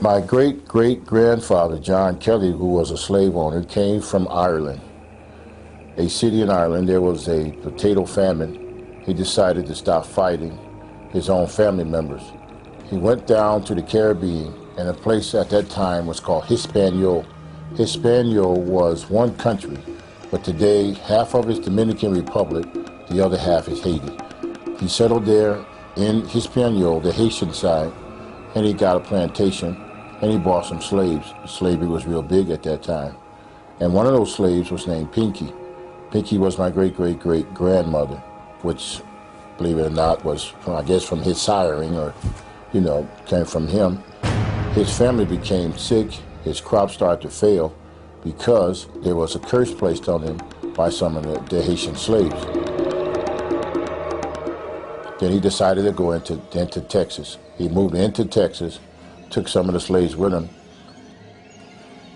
My great-great-grandfather, John Kelly, who was a slave owner, came from Ireland, a city in Ireland. There was a potato famine. He decided to stop fighting his own family members. He went down to the Caribbean, and a place at that time was called Hispaniola. Hispaniola was one country, but today half of it's Dominican Republic, the other half is Haiti. He settled there in Hispaniola, the Haitian side, and he got a plantation, and he bought some slaves. Slavery was real big at that time. And one of those slaves was named Pinky. Pinky was my great-great-great-grandmother, which, believe it or not, was, I guess, from his siring, or, you know, came from him. His family became sick. His crops started to fail because there was a curse placed on him by some of the Haitian slaves. Then he decided to go into Texas. He moved into Texas, took some of the slaves with him,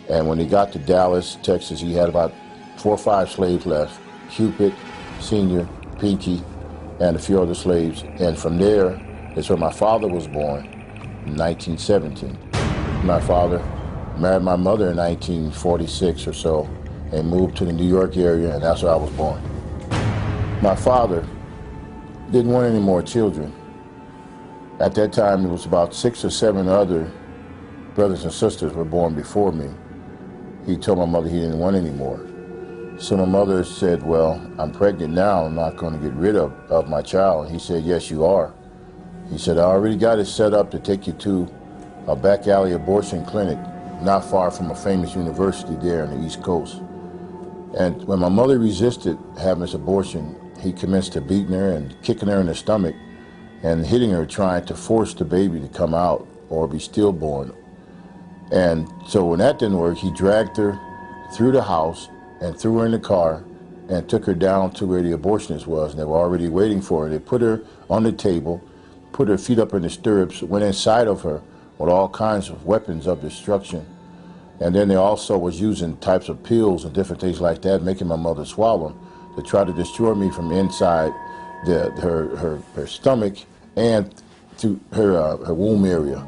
and when he got to Dallas, Texas, he had about 4 or 5 slaves left: Cupid, Senior, Pinky, and a few other slaves. And from there is where my father was born in 1917. My father married my mother in 1946 or so and moved to the New York area, and that's where I was born. My father didn't want any more children. At that time, there was about 6 or 7 other brothers and sisters were born before me. He told my mother he didn't want any more. So my mother said, well, I'm pregnant now, I'm not going to get rid of my child. He said, yes, you are. He said, I already got it set up to take you to a back alley abortion clinic not far from a famous university there on the East Coast. And when my mother resisted having this abortion, he commenced to beating her and kicking her in the stomach and hitting her, trying to force the baby to come out or be stillborn. And so when that didn't work, he dragged her through the house and threw her in the car and took her down to where the abortionist was, and they were already waiting for her. They put her on the table, put her feet up in the stirrups, went inside of her with all kinds of weapons of destruction. And then they also was using types of pills and different things like that, making my mother swallow them, to try to destroy me from inside her stomach and through her womb area.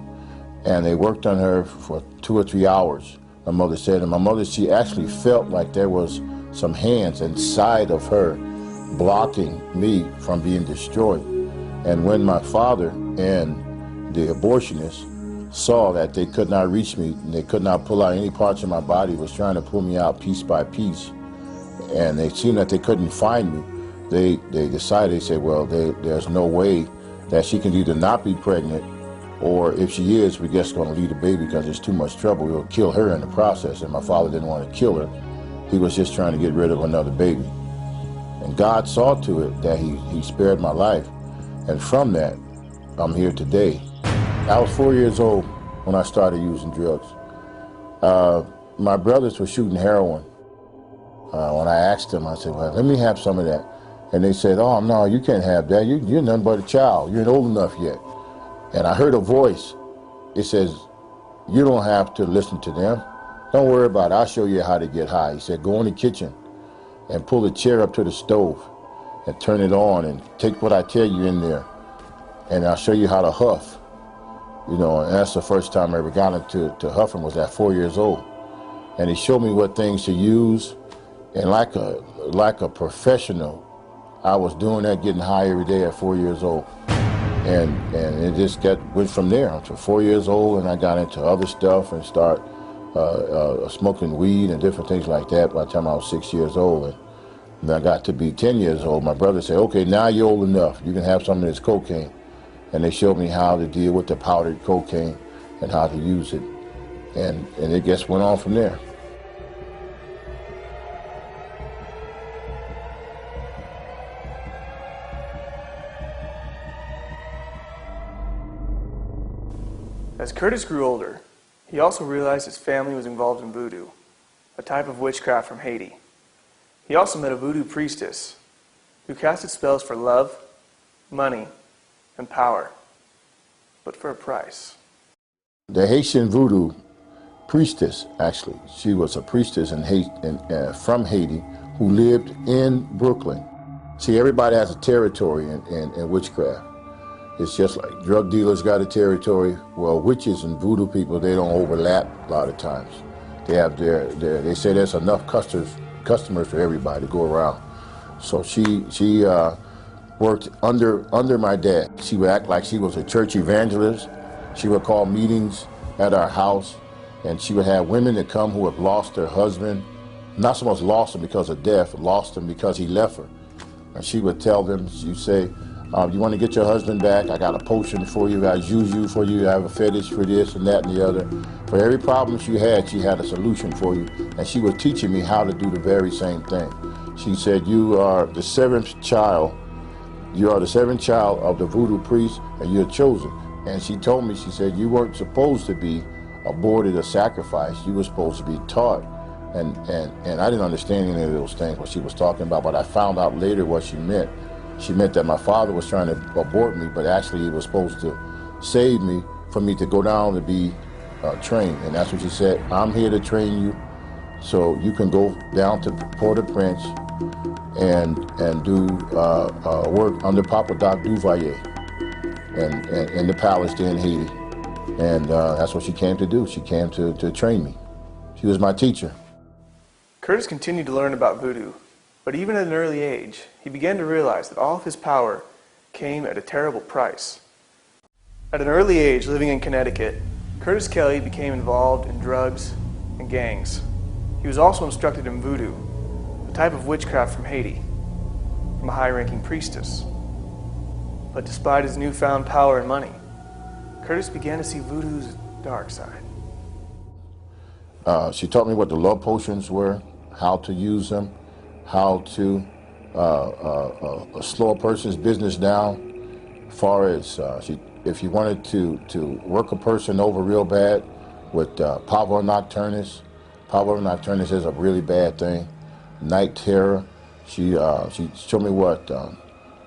And they worked on her for 2 or 3 hours, my mother said. And my mother, she actually felt like there was some hands inside of her blocking me from being destroyed. And when my father and the abortionist saw that they could not reach me, and they could not pull out any parts of my body, was trying to pull me out piece by piece, and they seen that they couldn't find me, they decided, they said, well, there's no way that she can either not be pregnant, or if she is, we're just going to leave the baby because it's too much trouble. We'll kill her in the process. And my father didn't want to kill her. He was just trying to get rid of another baby. And God saw to it that he spared my life. And from that, I'm here today. I was 4 years old when I started using drugs. My brothers were shooting heroin. When I asked them, I said, well, let me have some of that. And they said, oh, no, you can't have that. You're nothing but a child. You ain't old enough yet. And I heard a voice. It says, you don't have to listen to them. Don't worry about it. I'll show you how to get high. He said, go in the kitchen and pull the chair up to the stove and turn it on and take what I tell you in there, and I'll show you how to huff. You know, and that's the first time I ever got into huffing, was at 4 years old. And he showed me what things to use, and like a professional, I was doing that, getting high every day at 4 years old. And it just went from there. I was 4 years old, and I got into other stuff and start smoking weed and different things like that by the time I was 6 years old. And I got to be 10 years old. My brother said, okay, now you're old enough. You can have some of this cocaine. And they showed me how to deal with the powdered cocaine and how to use it. And it just went on from there. As Curtis grew older, he also realized his family was involved in voodoo, a type of witchcraft from Haiti. He also met a voodoo priestess who casted spells for love, money, and power, but for a price. The Haitian voodoo priestess, actually, she was a priestess from Haiti who lived in Brooklyn. See, everybody has a territory in witchcraft. It's just like drug dealers got a territory. Well, witches and voodoo people, they don't overlap a lot of times. They have they say there's enough customers for everybody to go around. So she worked under my dad. She would act like she was a church evangelist. She would call meetings at our house, and she would have women that come who have lost their husband, not so much lost him because of death, lost him because he left her. And she would tell them, she'd say, you want to get your husband back? I got a potion for you, I got juju for you, I have a fetish for this and that and the other. For every problem she had a solution for you. And she was teaching me how to do the very same thing. She said, you are the seventh child. You are the seventh child of the voodoo priest, and you're chosen. And she told me, she said, you weren't supposed to be aborted or sacrificed. You were supposed to be taught. And I didn't understand any of those things, what she was talking about, but I found out later what she meant. She meant that my father was trying to abort me, but actually he was supposed to save me for me to go down to be trained. And that's what she said. I'm here to train you so you can go down to Port-au-Prince and do work under Papa Doc Duvalier and in the palace there in Haiti. And that's what she came to do. She came to train me. She was my teacher. Curtis continued to learn about voodoo, but even at an early age, he began to realize that all of his power came at a terrible price. At an early age, living in Connecticut, Curtis Kelly became involved in drugs and gangs. He was also instructed in voodoo, a type of witchcraft from Haiti, from a high-ranking priestess. But despite his newfound power and money, Curtis began to see voodoo's dark side. She taught me what the love potions were, how to use them, how to slow a person's business down. As far as if you wanted to work a person over real bad with pavor nocturnus. Pavor nocturnus is a really bad thing. Night terror. She showed me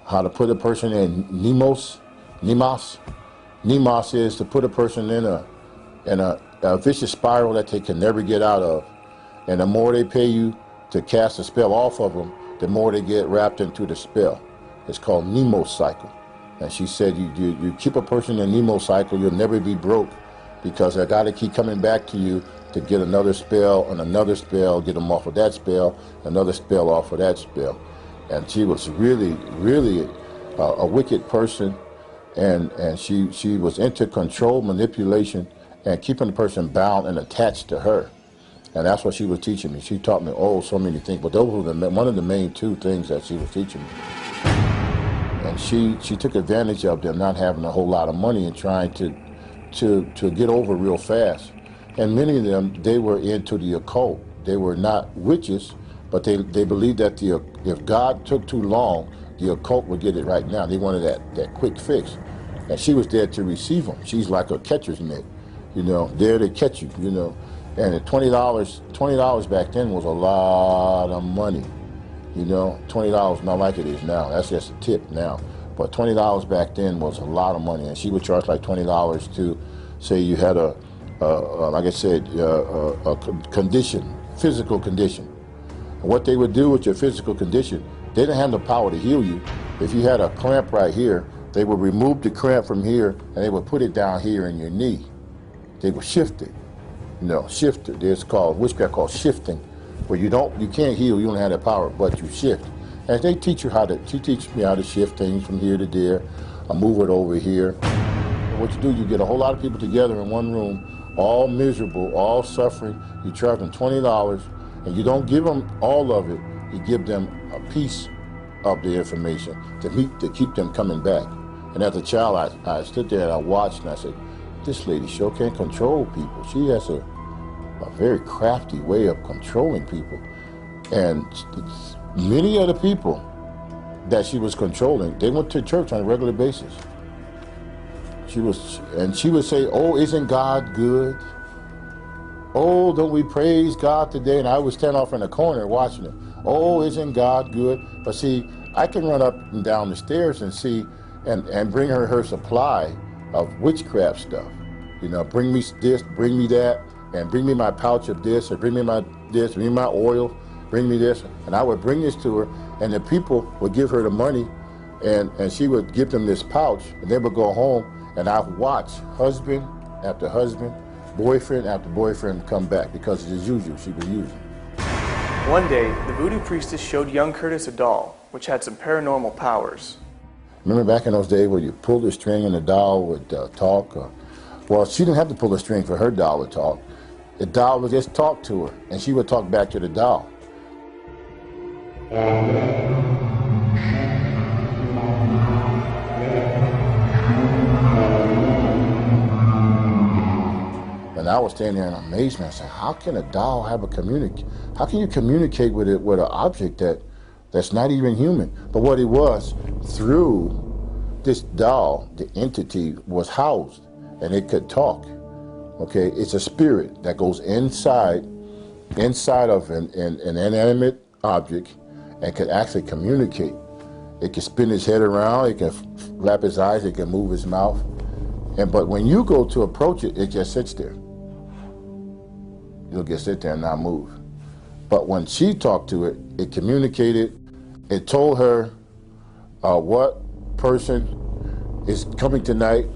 how to put a person in Nemos. Nemos is to put a person in a vicious spiral that they can never get out of. And the more they pay you to cast a spell off of them, the more they get wrapped into the spell. It's called Nemos cycle. And she said, you keep a person in Nemo cycle, you'll never be broke, because I got to keep coming back to you to get another spell and another spell, get them off of that spell, another spell off of that spell. And she was really, really a wicked person, and she was into control, manipulation, and keeping the person bound and attached to her. And that's what she was teaching me. She taught me, so many things, but those were one of the main two things that she was teaching me. And she took advantage of them not having a whole lot of money and trying to get over real fast. And many of them, they were into the occult. They were not witches, but they believed that if God took too long, the occult would get it right now. They wanted that quick fix. And she was there to receive them. She's like a catcher's mitt, there to catch you, And at $20 back then was a lot of money. $20 not like it is now. That's just a tip now. But $20 back then was a lot of money. And she would charge like $20 to say you had like I said, a condition, physical condition. And what they would do with your physical condition, they didn't have the power to heal you. If you had a cramp right here, they would remove the cramp from here and they would put it down here in your knee. They would shift it. Shift it. There's witchcraft called shifting, where you can't heal, you don't have that power, but you shift. And they teach you she teaches me how to shift things from here to there. I move it over here. And what you do, you get a whole lot of people together in one room, all miserable, all suffering. You charge them $20, and you don't give them all of it. You give them a piece of the information to keep them coming back. And as a child, I stood there and I watched, and I said, this lady sure can't control people. She has a very crafty way of controlling people. And many of the people that she was controlling, they went to church on a regular basis. She would say, isn't God good? Don't we praise God today? And I would stand off in the corner watching it. Isn't God good? But see, I can run up and down the stairs and see and bring her supply of witchcraft stuff. Bring me this, bring me that, and bring me my pouch of this, or bring me bring me my oil, bring me this. And I would bring this to her, and the people would give her the money And she would give them this pouch, and they would go home, and I would watch husband after husband, boyfriend after boyfriend come back, because as usual, she was using. One day, the voodoo priestess showed young Curtis a doll, which had some paranormal powers. Remember back in those days where you pulled the string and the doll would talk? Well, she didn't have to pull the string for her doll to talk. The doll would just talk to her, and she would talk back to the doll. And I was standing there in amazement. I said, how can a doll have how can you communicate with it, with an object that's not even human? But what it was, through this doll, the entity was housed, and it could talk. Okay, it's a spirit that goes inside of an inanimate object and can actually communicate. It can spin his head around, it can flap his eyes, it can move his mouth. But when you go to approach it, it just sits there. You'll just sit there and not move. But when she talked to it, it communicated. It told her what person is coming tonight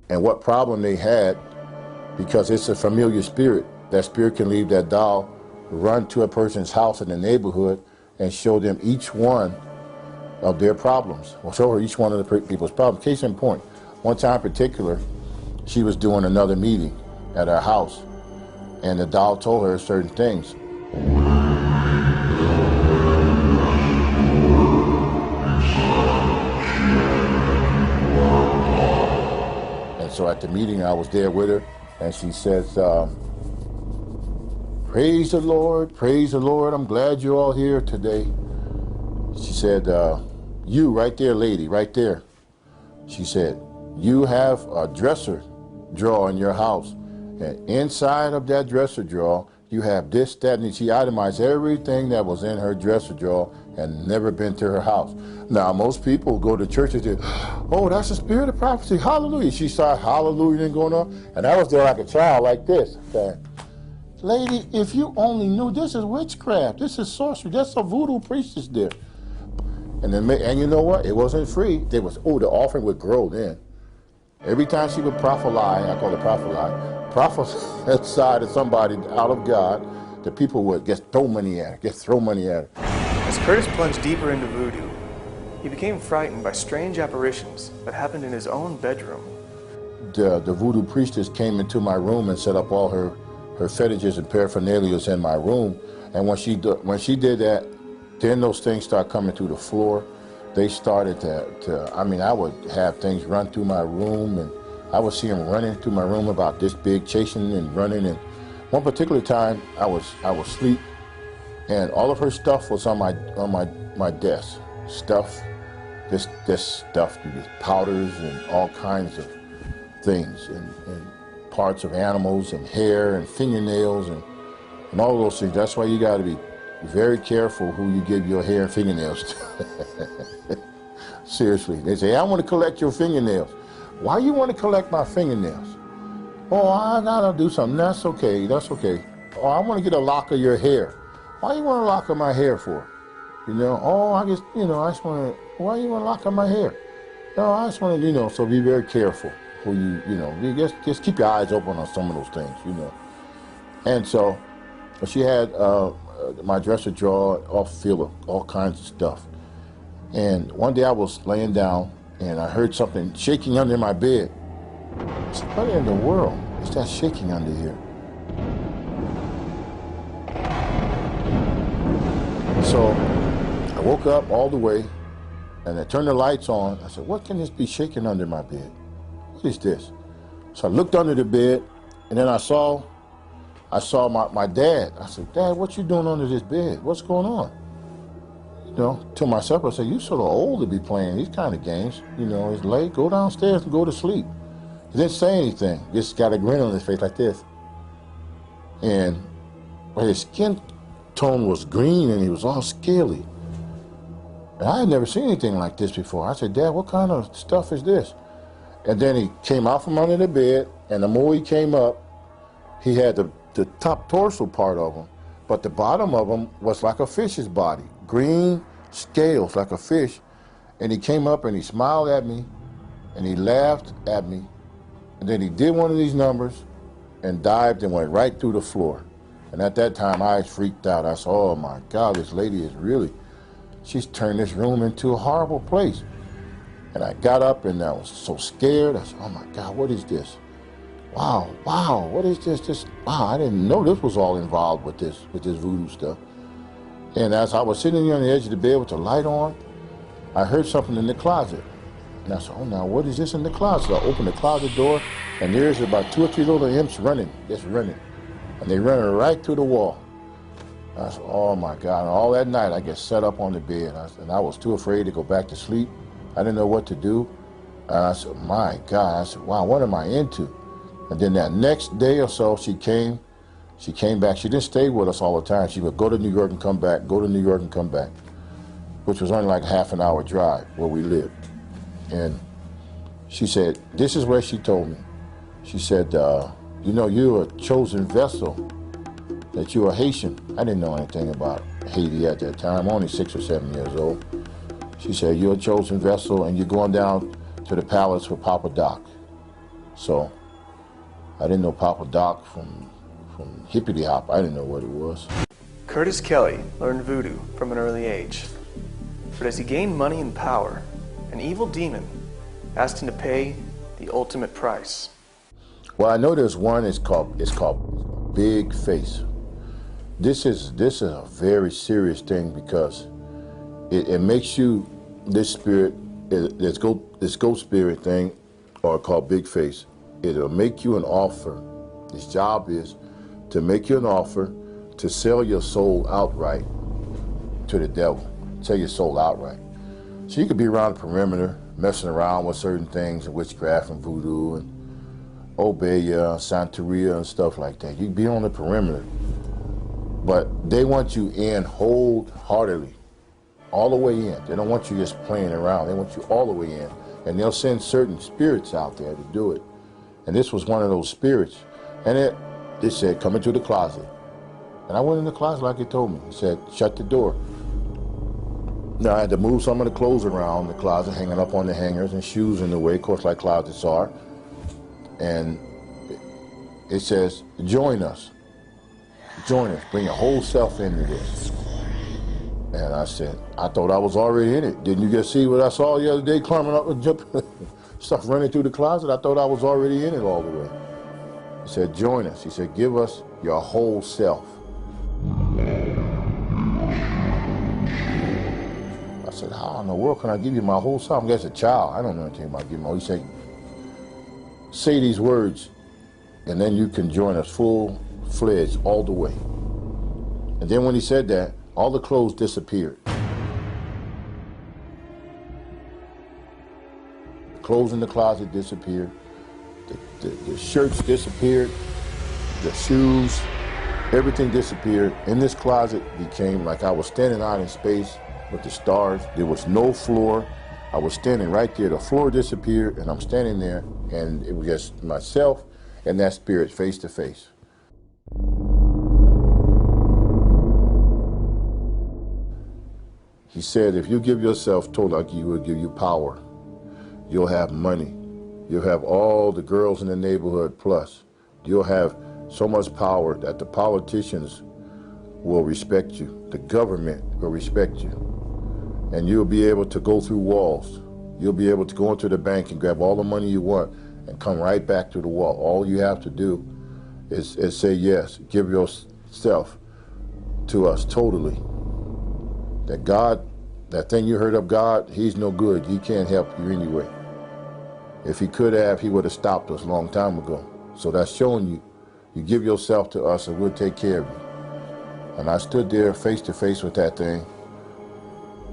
and what problem they had, because it's a familiar spirit. That spirit can leave that doll, run to a person's house in the neighborhood, and show them each one of their problems, or show her each one of the people's problems. Case in point, one time in particular, she was doing another meeting at her house, and the doll told her certain things. And so at the meeting, I was there with her, and she says, praise the Lord, I'm glad you're all here today. She said, you right there, lady, right there. She said, you have a dresser drawer in your house, and inside of that dresser drawer, you have this, that, and she itemized everything that was in her dresser drawer and never been to her house. Now, most people go to church and say, oh, that's the spirit of prophecy, hallelujah. She started hallelujah going on, and I was there like a child like this, saying, lady, if you only knew, this is witchcraft, this is sorcery, that's a voodoo priestess there. And you know what? It wasn't free. The offering would grow then. Every time she would prophesy, I call it prophesy to somebody out of God, the people would just throw money at her, As Curtis plunged deeper into voodoo, he became frightened by strange apparitions that happened in his own bedroom. The voodoo priestess came into my room and set up all her fetishes and paraphernalia in my room. And when she did that, then those things start coming through the floor. They started I would have things run through my room, and I would see them running through my room about this big, chasing and running. And one particular time, I was asleep, and all of her stuff was on my desk. This stuff, these powders and all kinds of things, and parts of animals and hair and fingernails and all those things. That's why you got to be very careful who you give your hair and fingernails to. Seriously, they say, I want to collect your fingernails. Why you want to collect my fingernails? Oh, I gotta do something. That's okay. Oh, I want to get a lock of your hair. Why you want a lock of my hair for? Oh, I just want to. Why you want a lock of my hair? No, I just want to, so be very careful who you just keep your eyes open on some of those things, And so she had my dresser drawer off filled with all kinds of stuff. And one day I was laying down and I heard something shaking under my bed. I said, what in the world is that shaking under here? So I woke up all the way and I turned the lights on. I said, what can this be shaking under my bed? What is this? So I looked under the bed, and then I saw my dad. I said, Dad, what you doing under this bed? What's going on? To myself, I said, you sort of old to be playing these kind of games. It's late, go downstairs and go to sleep. He didn't say anything, just got a grin on his face like this. And his skin tone was green and he was all scaly. And I had never seen anything like this before. I said, Dad, what kind of stuff is this? And then he came out from under the bed, and the more he came up, he had the top torso part of him, but the bottom of him was like a fish's body. Green scales like a fish, And he came up and he smiled at me and he laughed at me. And then he did one of these numbers and dived and went right through the floor. And at that time, I freaked out. I said, oh my God, this lady is really, she's turned this room into a horrible place. And I got up and I was so scared. I said, oh my God, what is this? Wow, what is this? Wow, I didn't know this was all involved with this voodoo stuff. And as I was sitting on the edge of the bed with the light on, I heard something in the closet. And I said, oh, now what is this in the closet? I opened the closet door, and there's about 2 or 3 little imps running, just running. And they running right through the wall. I said, oh my God. And all that night, I get set up on the bed. And I was too afraid to go back to sleep. I didn't know what to do. And I said, my God. I said, wow, what am I into? And then that next day or so, she came back. She didn't stay with us all the time. She would go to New York and come back, go to New York and come back, which was only like a half an hour drive where we lived. And she said, this is what she told me. She said, you know, you're a chosen vessel, that you're a Haitian. I didn't know anything about Haiti at that time, only 6 or 7 years old. She said, you're a chosen vessel and you're going down to the palace for Papa Doc. So I didn't know Papa Doc from Hippity Hop. I didn't know what it was. Curtis Kelly learned voodoo from an early age. But as he gained money and power, an evil demon asked him to pay the ultimate price. Well, I know there's one. It's called Big Face. This is a very serious thing because it makes you, this spirit, this ghost spirit thing, or called Big Face. It'll make you an offer. His job is to make you an offer to sell your soul outright to the devil. Sell your soul outright. So you could be around the perimeter, messing around with certain things, witchcraft and voodoo and obeya, santeria and stuff like that. You can be on the perimeter. But they want you in wholeheartedly, all the way in. They don't want you just playing around. They want you all the way in. And they'll send certain spirits out there to do it. And this was one of those spirits. And it said, come into the closet. And I went in the closet like it told me. It said, shut the door. Now I had to move some of the clothes around the closet, hanging up on the hangers and shoes in the way, of course, like closets are. And it says, join us. Join us. Bring your whole self into this. And I said, I thought I was already in it. Didn't you just see what I saw the other day, climbing up and jumping, stuff running through the closet? I thought I was already in it all the way. He said, join us. He said, give us your whole self. I said, how in the world can I give you my whole self? I'm just a child. I don't know anything about giving my whole. He said, say these words, and then you can join us full-fledged all the way. And then when he said that, all the clothes disappeared. The clothes in the closet disappeared. The shirts disappeared. The shoes, everything disappeared. In this closet became like I was standing out in space with the stars. There was no floor. I was standing right there. The floor disappeared, and I'm standing there, and it was just myself and that spirit face to face. He said, if you give yourself totally, he will give you power. You'll have money. You'll have all the girls in the neighborhood plus. You'll have so much power that the politicians will respect you. The government will respect you. And you'll be able to go through walls. You'll be able to go into the bank and grab all the money you want and come right back to the wall. All you have to do is say yes. Give yourself to us totally. That God, that thing you heard of God, he's no good. He can't help you anyway. If he could have, he would have stopped us a long time ago. So that's showing you, you give yourself to us and we'll take care of you. And I stood there face to face with that thing,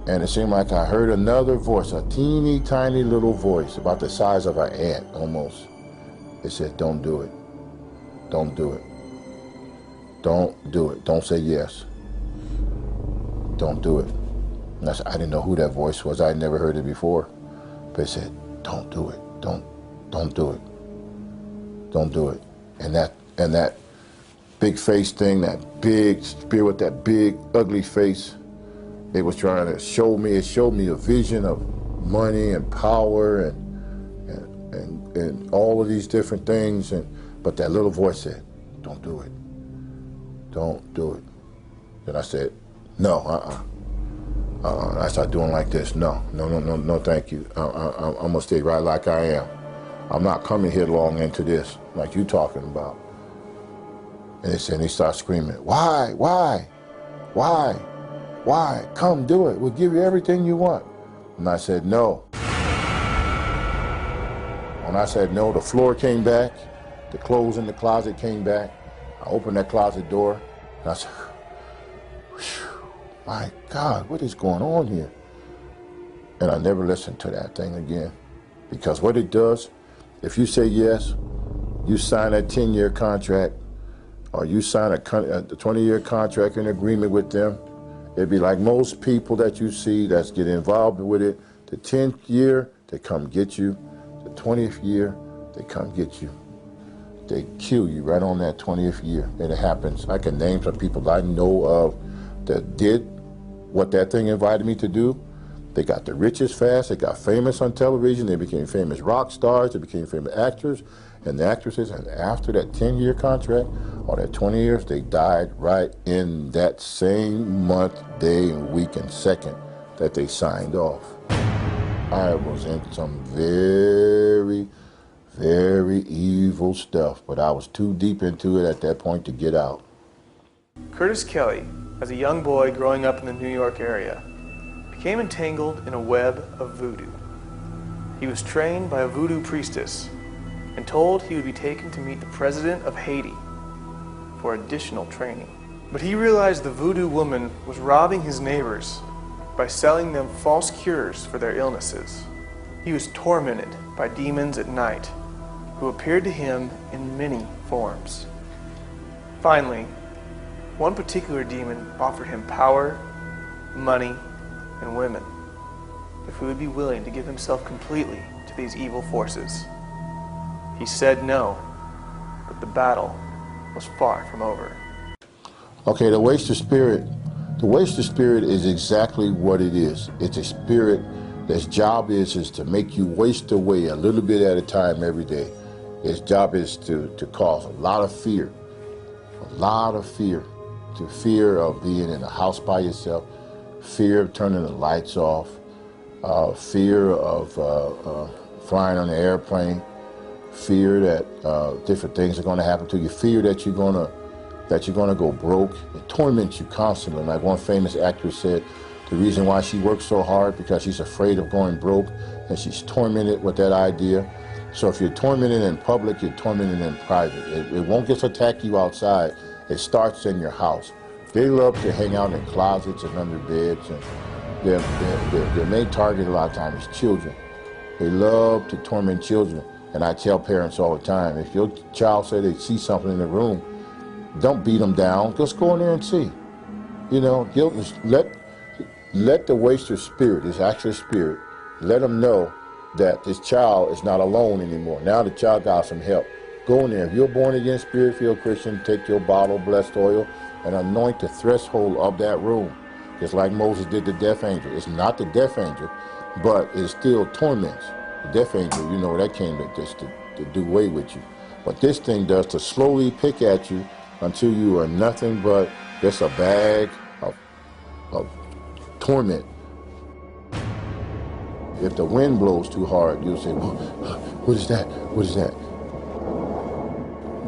and it seemed like I heard another voice, a teeny tiny little voice, about the size of an ant almost. It said, don't do it. Don't do it. Don't do it. Don't say yes. Don't do it. And I didn't know who that voice was. I had never heard it before. But it said, don't do it. Don't do it. Don't do it. And that big face thing, that big spirit with that big ugly face, it was trying to show me, it showed me a vision of money and power and all of these different things, but that little voice said, don't do it. Don't do it. Then I said, no, I started doing like this. No, thank you. I'm gonna stay right like I am. I'm not coming headlong into this like you talking about. And he started screaming, why? Come do it. We'll give you everything you want. And I said, no. When I said no, the floor came back, the clothes in the closet came back. I opened that closet door, and I said, my God, what is going on here? And I never listened to that thing again. Because what it does, if you say yes, you sign a 10-year contract, or you sign a 20-year contract and agreement with them, it'd be like most people that you see that's getting involved with it. The 10th year, they come get you. The 20th year, they come get you. They kill you right on that 20th year. And it happens. I can name some people I know of that did what that thing invited me to do. They got the richest fast, they got famous on television, they became famous rock stars, they became famous actors and actresses, and after that 10-year contract, or that 20 years, they died right in that same month, day, and week, and second that they signed off. I was in some very, very evil stuff, but I was too deep into it at that point to get out. Curtis Kelly, as a young boy growing up in the New York area, became entangled in a web of voodoo. He was trained by a voodoo priestess and told he would be taken to meet the president of Haiti for additional training. But he realized the voodoo woman was robbing his neighbors by selling them false cures for their illnesses. He was tormented by demons at night who appeared to him in many forms. Finally, one particular demon offered him power, money, and women if he would be willing to give himself completely to these evil forces. He said no, but the battle was far from over. Okay, the waster spirit. The waster spirit is exactly what it is. It's a spirit that's job is to make you waste away a little bit at a time every day. Its job is to cause a lot of fear. To fear of being in a house by yourself, fear of turning the lights off, fear of flying on an airplane, fear that different things are going to happen to you, fear that you're going to go broke. It torments you constantly. Like one famous actress said, the reason why she works so hard because she's afraid of going broke, and she's tormented with that idea. So if you're tormented in public, you're tormented in private. It won't just attack you outside. It starts in your house. They love to hang out in closets and under beds, and their main target a lot of times is children. They love to torment children. And I tell parents all the time, if your child say they see something in the room, don't beat them down. Just go in there and see. You know, let the waster spirit, this actual spirit, let them know that this child is not alone anymore. Now the child got some help. Go in there. If you're born again, spirit-filled Christian, take your bottle of blessed oil and anoint the threshold of that room. Just like Moses did the death angel. It's not the death angel, but it still torments. The death angel, you know, that came to do away with you. What this thing does to slowly pick at you until you are nothing but just a bag of torment. If the wind blows too hard, you'll say, what is that? What is that?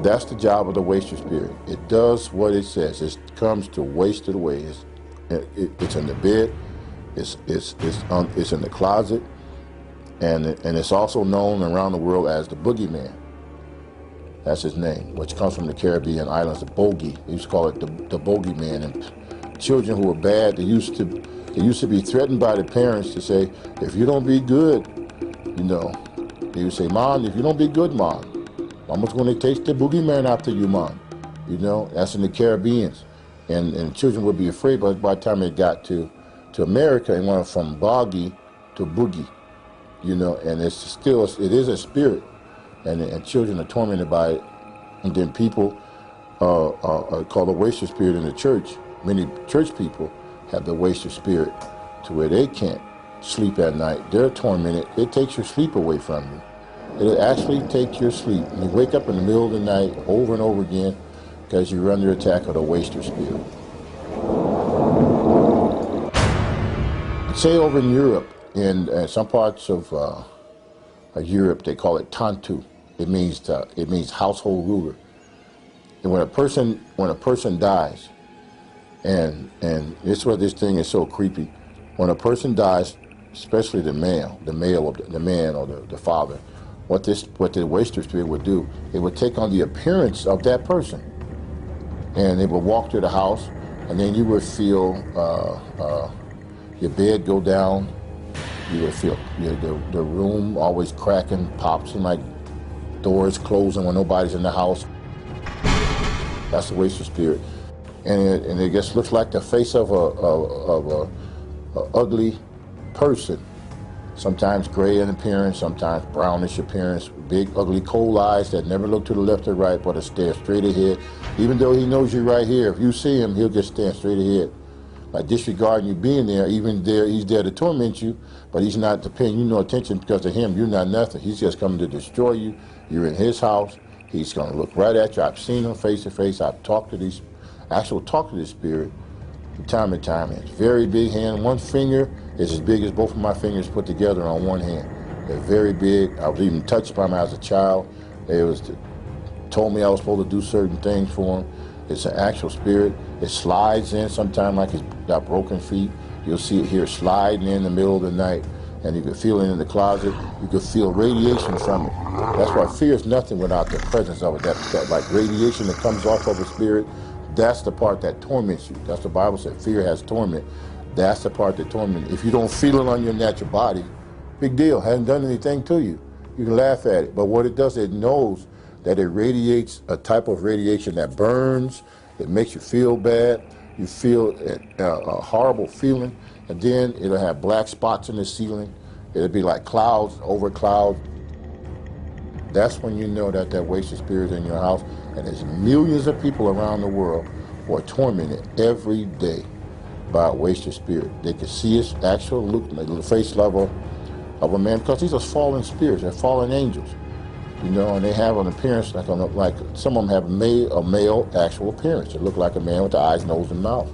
That's the job of the waster spirit. It does what it says. It comes to waste it away. It's in the bed. It's in the closet, and it's also known around the world as the boogeyman. That's his name, which comes from the Caribbean islands, the bogey. They used to call it the bogeyman. And children who were bad, they used to be threatened by the parents to say, if you don't be good, you know, they would say, Mom, if you don't be good, Mom, Mama's going to take the boogeyman after you, Mom. You know, that's in the Caribbean. And children would be afraid, but by the time they got to America, it went from boggy to boogie, you know, and it is a spirit, and children are tormented by it. And then people call the waster spirit in the church. Many church people have the waster spirit to where they can't sleep at night. They're tormented. It takes your sleep away from you. It'll actually take your sleep. You wake up in the middle of the night over and over again because you're under attack of the waster spirit. Say over in Europe, in some parts of Europe, they call it tantu. It means household ruler. And when a person dies, and this is where this thing is so creepy. When a person dies, especially the man or the father, what the waster spirit would do, it would take on the appearance of that person, and they would walk through the house, and then you would feel your bed go down. You would feel the room always cracking, pops, and like doors closing when nobody's in the house. That's the waster spirit, and it just looks like the face of a ugly person. Sometimes gray in appearance, sometimes brownish appearance, big ugly cold eyes that never look to the left or right but stare straight ahead. Even though he knows you're right here, if you see him, he'll just stand straight ahead, like disregarding you being there. Even there, he's there to torment you, but he's not paying you no attention, because to him, you're not nothing. He's just coming to destroy you. You're in his house. He's going to look right at you. I've seen him face to face. I've talked to this spirit from time to time. It's a very big hand. One finger is as big as both of my fingers put together on one hand. They're very big. I was even touched by them as a child. Told me I was supposed to do certain things for him. It's an actual spirit. It slides in sometimes like it's got broken feet. You'll see it here sliding in the middle of the night, and you can feel it in the closet. You can feel radiation from it. That's why fear is nothing without the presence of it. That like radiation that comes off of a spirit, that's the part that torments you. That's what the Bible said. Fear has torment. That's the part that torments you. If you don't feel it on your natural body, big deal. Hasn't done anything to you. You can laugh at it. But what it does, it knows that it radiates a type of radiation that burns. It makes you feel bad. You feel a horrible feeling. And then it'll have black spots in the ceiling. It'll be like clouds over clouds. That's when you know that waster spirit is in your house. And there's millions of people around the world who are tormented every day by a waster spirit. They can see its actual look, the face level of a man, because these are fallen spirits. They're fallen angels, you know, and they have an appearance like some of them have a male actual appearance. They look like a man with the eyes, nose, and mouth.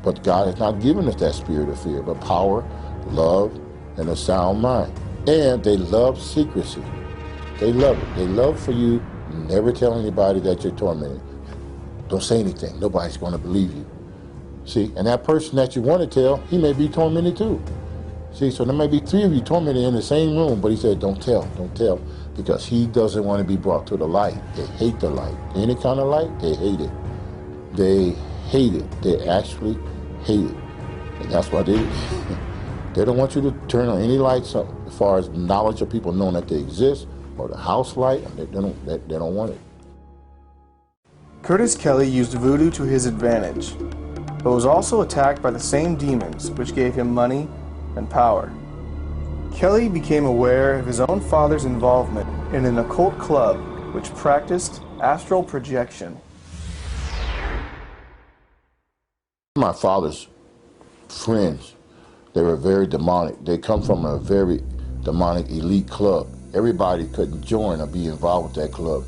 But God has not given us that spirit of fear, but power, love, and a sound mind. And they love secrecy. They love it. They love for you never tell anybody that you're tormented. Don't say anything. Nobody's going to believe you. See, and that person that you want to tell, he may be tormented too. See, so there may be three of you tormented in the same room, but he said, don't tell, because he doesn't want to be brought to the light. They hate the light. Any kind of light, they hate it. They hate it. They actually hate it. And that's why they don't want you to turn on any lights up as far as knowledge of people knowing that they exist, or the house light. They don't want it. Curtis Kelly used voodoo to his advantage, but was also attacked by the same demons which gave him money and power. Kelly became aware of his own father's involvement in an occult club which practiced astral projection. My father's friends, they were very demonic. They come from a very demonic elite club. Everybody couldn't join or be involved with that club.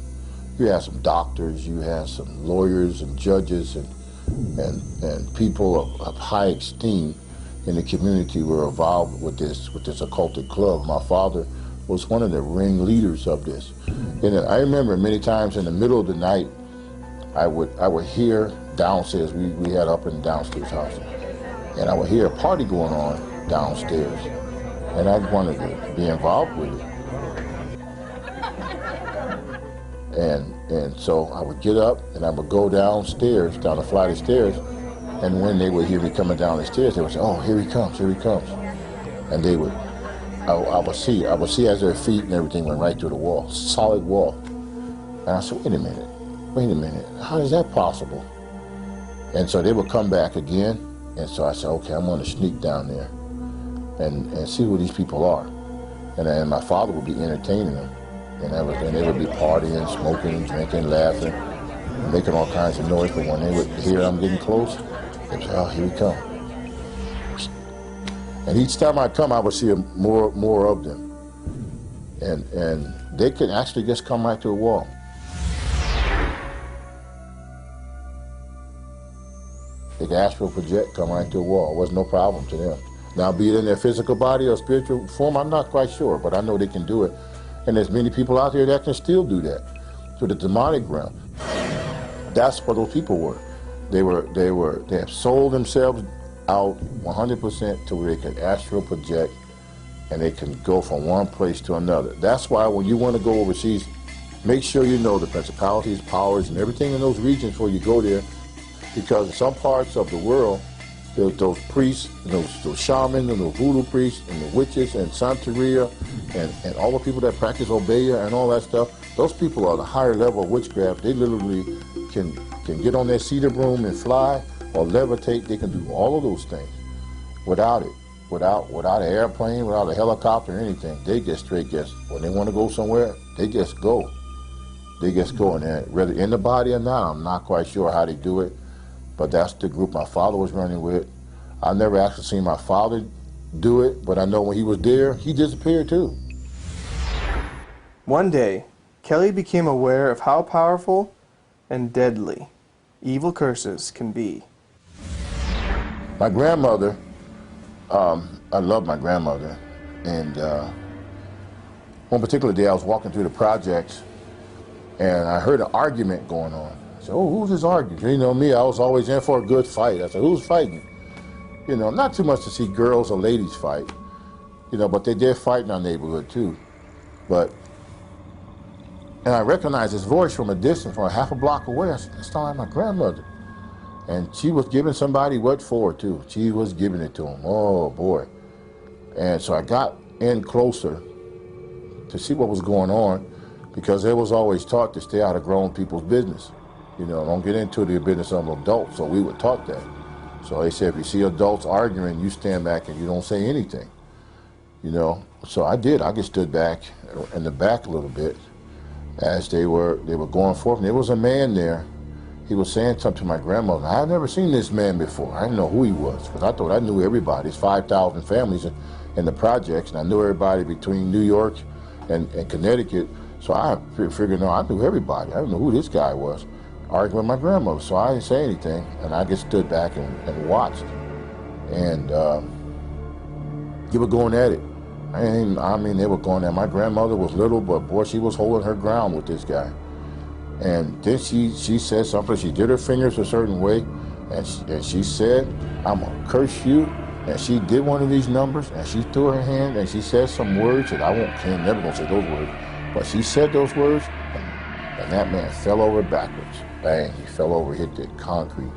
You had some doctors, you had some lawyers and judges and people of high esteem in the community were involved with this occultic club. My father was one of the ringleaders of this. And I remember many times in the middle of the night, I would hear downstairs. We had up and downstairs house, and I would hear a party going on downstairs, and I wanted to be involved with it. And so I would get up and I would go downstairs, down the flight of stairs, and when they would hear me coming down the stairs, they would say, "Oh, here he comes, here he comes," and I would see as their feet and everything went right through the wall, solid wall, and I said, wait a minute, how is that possible? And so they would come back again, and so I said, okay, I'm going to sneak down there and see who these people are, and then my father would be entertaining them. And they would be partying, smoking, drinking, laughing, making all kinds of noise. But when they would hear I'm getting close, they'd say, "Oh, here we come." And each time I come, I would see more of them. And they can actually just come right to a wall. They can astral project, come right to a wall. It was no problem to them. Now, be it in their physical body or spiritual form, I'm not quite sure, but I know they can do it. And there's many people out there that can still do that. To the demonic realm. That's what those people were. They have sold themselves out 100% to where they can astral project and they can go from one place to another. That's why when you want to go overseas, make sure you know the principalities, powers, and everything in those regions before you go there, because in some parts of the world, there's those priests, those shamans, and those voodoo priests, and the witches, and Santeria, and all the people that practice Obeya and all that stuff. Those people are the higher level of witchcraft. They literally can get on their cedar broom and fly or levitate. They can do all of those things without it. Without an airplane, without a helicopter or anything. They just straight when they want to go somewhere, they just go. They just go, and whether in the body or not, I'm not quite sure how they do it, but that's the group my father was running with. I never actually seen my father do it, but I know when he was there, he disappeared too. One day, Kelly became aware of how powerful and deadly evil curses can be. My grandmother, I love my grandmother, and one particular day I was walking through the projects and I heard an argument going on. I said, oh, who's this arguing? You know me, I was always in for a good fight. I said, who's fighting? You know, not too much to see girls or ladies fight, you know, but they did fight in our neighborhood too. And I recognized his voice from a distance, from a half a block away. I said, that sounded like my grandmother. And she was giving somebody what for, too. She was giving it to him. Oh, boy. And so I got in closer to see what was going on, because it was always taught to stay out of grown people's business. You know, don't get into the business of adults. So we were taught that. So they said, if you see adults arguing, you stand back and you don't say anything. You know, so I did. I just stood back in the back a little bit as they were going forth. And there was a man there. He was saying something to my grandmother. I had never seen this man before. I didn't know who he was, because I thought I knew everybody. There's 5,000 families in the projects, and I knew everybody between New York and Connecticut. So I figured, no, I knew everybody. I didn't know who this guy was, arguing with my grandmother. So I didn't say anything, and I just stood back and watched. And they were going at it. I mean, they were going at it. My grandmother was little, but boy, she was holding her ground with this guy. And then she said something. She did her fingers a certain way, and she said, I'm gonna curse you. And she did one of these numbers, and she threw her hand, and she said some words that I'm never gonna say those words, but she said those words, and that man fell over backwards. Bang, he fell over, hit the concrete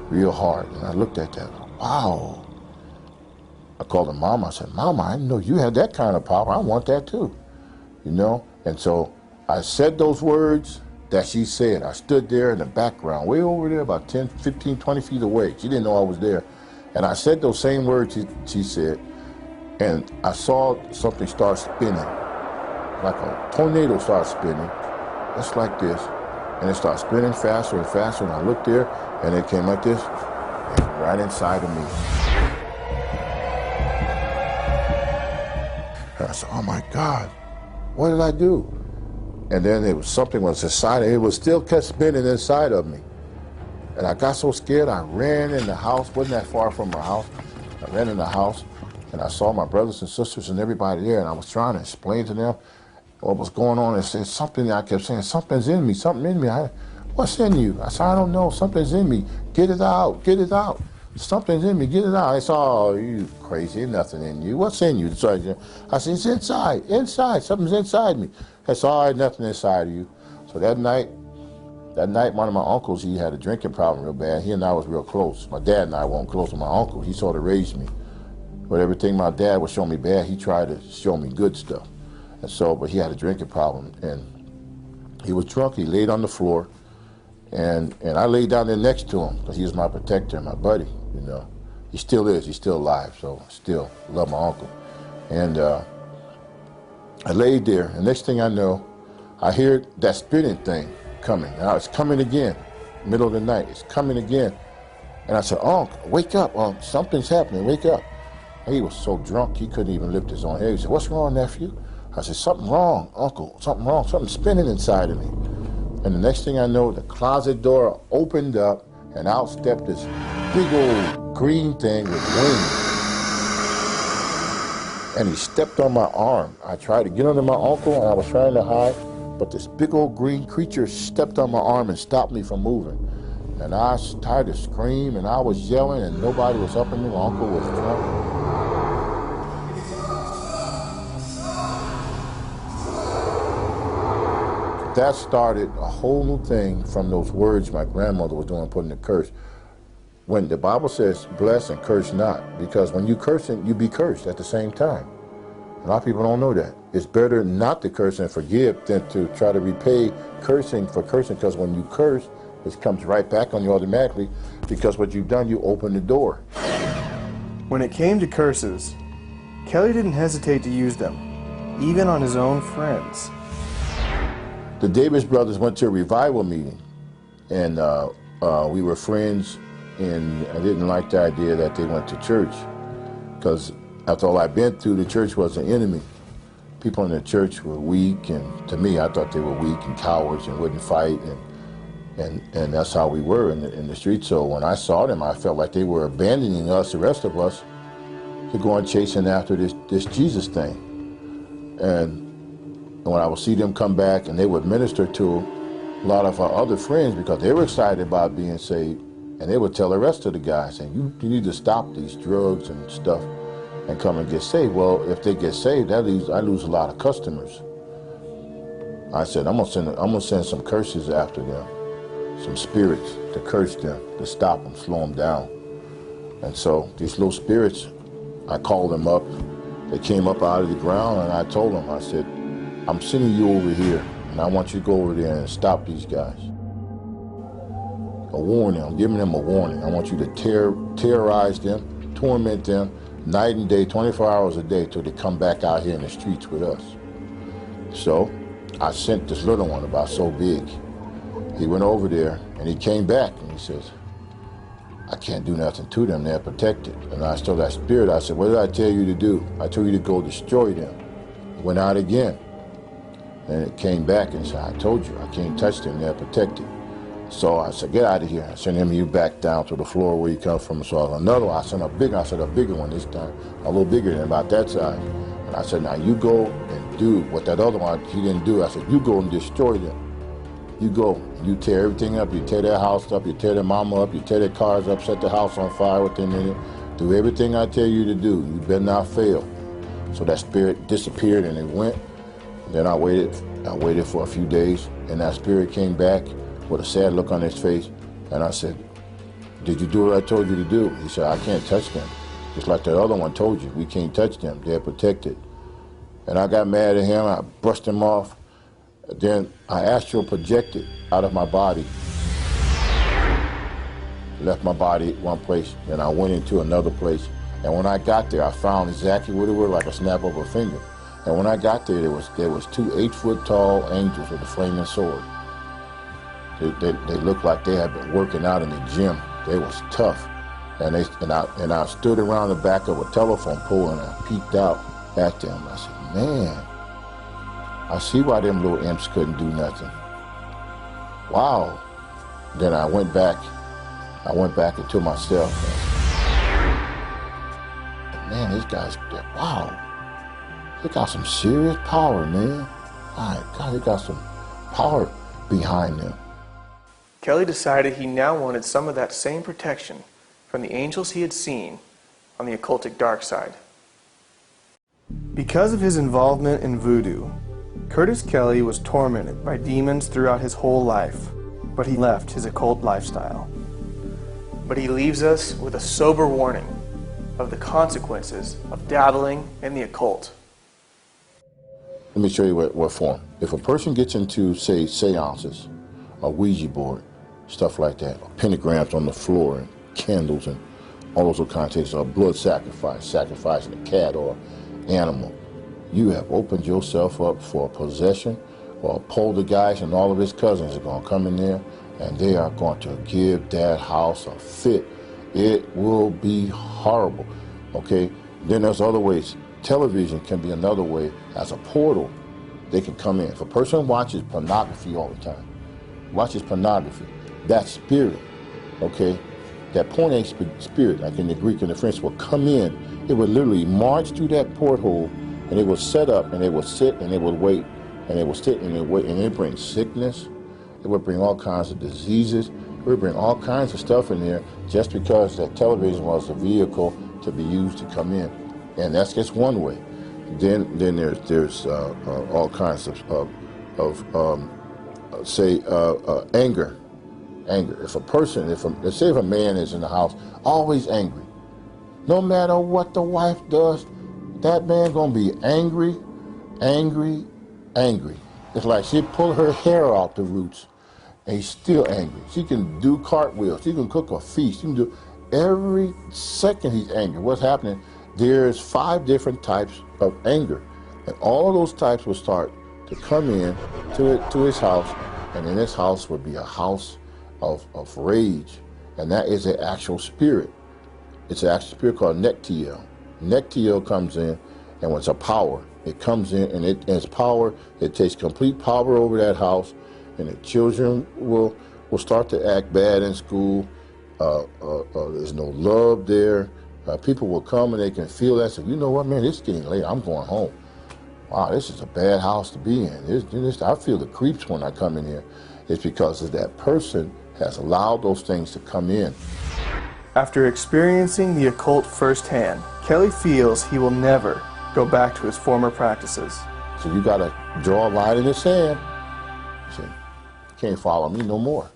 real hard. And I looked at that, wow. I called her Mama. I said, Mama, I didn't know you had that kind of power. I want that too, you know? And so I said those words that she said. I stood there in the background, way over there, about 10, 15, 20 feet away. She didn't know I was there. And I said those same words she said, and I saw something start spinning, like a tornado started spinning, just like this. And it started spinning faster and faster, and I looked there, and it came like this, and right inside of me. And I said, oh my God, what did I do? And then it was something was inside, it was still kept spinning inside of me. And I got so scared, I ran in the house, wasn't that far from our house. I ran in the house, and I saw my brothers and sisters and everybody there, and I was trying to explain to them what was going on. And said something, I kept saying, something's in me, something in me. What's in you? I said, I don't know, something's in me. Get it out, get it out. Something's in me, get it out. I said, oh, you crazy, ain't nothing in you. What's in you? So I said, it's inside, something's inside me. I said, all right, nothing inside of you. So that night, one of my uncles, he had a drinking problem real bad. He and I was real close. My dad and I weren't close with my uncle. He sort of raised me. But everything my dad was showing me bad, he tried to show me good stuff. And so, but he had a drinking problem. And he was drunk, he laid on the floor. And I laid down there next to him, because he was my protector and my buddy, you know. He still is, he's still alive, so still love my uncle. And I laid there, and next thing I know, I hear that spinning thing coming. Now it's coming again, middle of the night, it's coming again. And I said, Unc, wake up, Unc, something's happening, wake up. He was so drunk he couldn't even lift his own head. He said, "What's wrong, nephew?" I said, "Something wrong, uncle, something wrong, something spinning inside of me." And the next thing I know, the closet door opened up and out stepped this big old green thing with wings. And he stepped on my arm. I tried to get under my uncle and I was trying to hide, but this big old green creature stepped on my arm and stopped me from moving. And I started to scream and I was yelling and nobody was up in me. My uncle was drunk. That started a whole new thing from those words my grandmother was doing, putting the curse. When the Bible says bless and curse not, because when you curse, you be cursed at the same time. A lot of people don't know that. It's better not to curse and forgive than to try to repay cursing for cursing, because when you curse, it comes right back on you automatically, because what you've done, you open the door. When it came to curses, Kelly didn't hesitate to use them, even on his own friends. The Davis brothers went to a revival meeting, and we were friends, and I didn't like the idea that they went to church, because after all I'd been through, the church was an enemy. People in the church were weak, and to me, I thought they were weak and cowards and wouldn't fight, and that's how we were in the street. So when I saw them, I felt like they were abandoning us, the rest of us, to go on chasing after this Jesus thing. And when I would see them come back and they would minister to a lot of our other friends because they were excited about being saved, and they would tell the rest of the guys, saying, you need to stop these drugs and stuff and come and get saved. Well, if they get saved, I lose a lot of customers. I said, I'm gonna send some curses after them, some spirits to curse them, to stop them, slow them down. And so these little spirits, I called them up. They came up out of the ground, and I told them, I said, I'm sending you over here, and I want you to go over there and stop these guys. A warning, I'm giving them a warning. I want you to terrorize them, torment them, night and day, 24 hours a day, till they come back out here in the streets with us. So I sent this little one about so big. He went over there, and he came back, and he says, I can't do nothing to them, they're protected. And I told that spirit, I said, what did I tell you to do? I told you to go destroy them. He went out again. And it came back and said, I told you, I can't touch them, they're protected. So I said, get out of here. I sent him you back down to the floor where you come from. So another one, I sent a bigger one this time, a little bigger than about that size. And I said, now you go and do what that other one, he didn't do. I said, you go and destroy them. You go, you tear everything up, you tear their house up, you tear their mama up, you tear their cars up, set the house on fire within it. Do everything I tell you to do. You better not fail. So that spirit disappeared and it went. Then I waited for a few days, and that spirit came back with a sad look on his face, and I said, did you do what I told you to do? He said, I can't touch them. Just like that other one told you, we can't touch them, they're protected. And I got mad at him, I brushed him off. Then I astral projected out of my body, left my body at one place, then I went into another place. And when I got there, I found exactly what it was, like a snap of a finger. And when I got there, there was 2 8-foot-tall angels with a flaming sword. They looked like they had been working out in the gym. They was tough. And I stood around the back of a telephone pole and I peeked out at them. I said, man, I see why them little imps couldn't do nothing. Wow. Then I went back into myself. And, man, these guys, wow. They got some serious power, man. My God, they got some power behind them. Kelly decided he now wanted some of that same protection from the angels he had seen on the occultic dark side. Because of his involvement in voodoo, Curtis Kelly was tormented by demons throughout his whole life, but he left his occult lifestyle. But he leaves us with a sober warning of the consequences of dabbling in the occult. Let me show you what form. If a person gets into, say, seances, a Ouija board, stuff like that, or pentagrams on the floor, and candles, and all those kinds of things, or blood sacrifice, sacrificing a cat or animal, you have opened yourself up for possession, or a poltergeist, and all of his cousins are going to come in there, and they are going to give that house a fit. It will be horrible, okay? Then there's other ways. Television can be another way as a portal. They can come in. If a person watches pornography all the time, watches pornography, that spirit, okay, that porn ain't spirit, like in the Greek and the French, will come in. It would literally march through that porthole, and it will set up, and it will sit, and it will wait, and it will sit, and it will wait, and it brings sickness. It would bring all kinds of diseases. It would bring all kinds of stuff in there just because that television was the vehicle to be used to come in. And that's just one way. Then there's all kinds of anger. Anger. If a person, let's say if a man is in the house, always angry, no matter what the wife does, that man gonna be angry, angry, angry. It's like she pull her hair out the roots, and he's still angry. She can do cartwheels. She can cook a feast. She can do every second he's angry. What's happening? There's 5 different types of anger, and all of those types will start to come in to his house, and in his house would be a house of rage, and that is an actual spirit. It's an actual spirit called Nektiel. Nektiel comes in, and when it's a power, it comes in, and its power, it takes complete power over that house, and the children will start to act bad in school. There's no love there. People will come and they can feel that. So, you know what, man, it's getting late. I'm going home. Wow, this is a bad house to be in. I feel the creeps when I come in here. It's because of that person has allowed those things to come in. After experiencing the occult firsthand, Kelly feels he will never go back to his former practices. So you got to draw a line in the sand. See, you can't follow me no more.